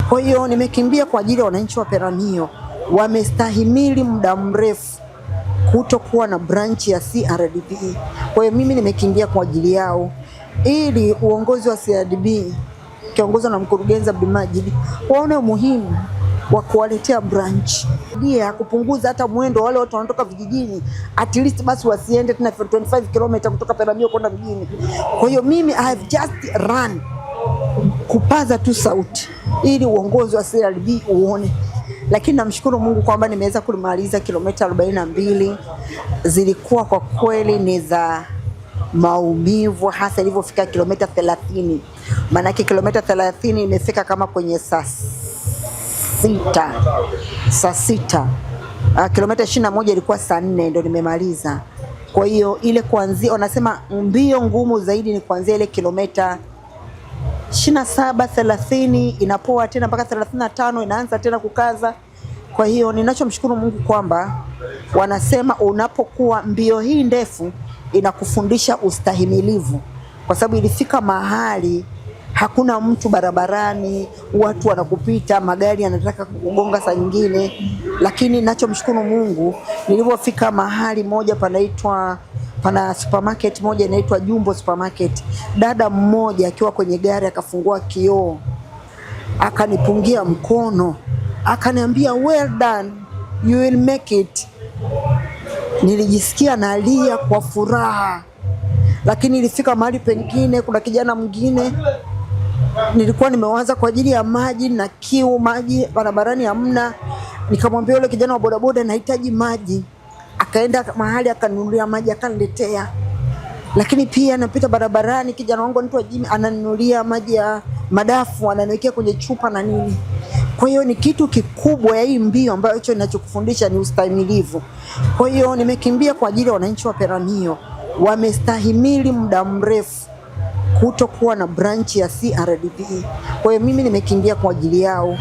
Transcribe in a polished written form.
Kwa hiyo nimekimbia kwa ajili ya wananchi wa Peramiho, wamestahimili muda mrefu kutokuwa na branch ya CRDB. Kwa hiyo mimi nimekimbia kwa ajili yao, ili uongozi wa CRDB kiongozwa na mkurugenzi Abdulmajid waone umuhimu wa kuwaletea branch, dia kupunguza hata mwendo wale watu wanatoka vijijini, at least basi wasiende tena 25 km kutoka Peramiho kwenda vijijini. Kwa hiyo mimi I have just run kupaza tu sauti ili uongozi wa CRDB uone. Lakini namshukuru Mungu kwamba nimeweza kumaliza kilomita 42. Zilikuwa kwa kweli ni za maumivu, hasa ilivyofika kilomita 30. Maana kilomita 30 imefika kama kwenye saa sita. Kilomita 21 ilikuwa saa 4 ndio nimemaliza. Kwa hiyo ile kuanzia, wanasema mbio ngumu zaidi ni kuanzia ile kilomita 27 30 inapoa tena mpaka 35 inaanza tena kukaza. Kwa hiyo ninachomshukuru Mungu kwamba wanasema unapokuwa mbio hii ndefu inakufundisha ustahimilivu, kwa sababu ilifika mahali hakuna mtu barabarani, watu wanakupita, magari yanataka kugonga saa nyingine. Lakini ninachomshukuru Mungu, nilipofika mahali moja pana supermarket moja inaitwa Jumbo Supermarket, dada mmoja akiwa kwenye gari akafungua kioo, akanipungia mkono, akaniambia well done, you will make it. Nilijisikia nalia kwa furaha. Lakini ilifika mahali pengine, kuna kijana mwingine nilikuwa nimewaza kwa ajili ya maji na kiu, maji barabarani hamna. Nikamwambia yule kijana wa bodaboda nahitaji maji, akaenda mahali akanunulia maji akaniletea. Lakini pia napita barabarani, kijana wangu anaitwa Jimmy ananunulia maji ya madafu, ananiwekea kwenye chupa na nini. Kwa hiyo ni kitu kikubwa ya hii mbio ambayo hicho ninachokufundisha ni ustahimilivu. Kwa hiyo nimekimbia kwa ajili ya wananchi wa Peramiho, wamestahimili muda mrefu kutokuwa na branch ya CRDB. Kwa hiyo mimi nimekimbia kwa ajili yao.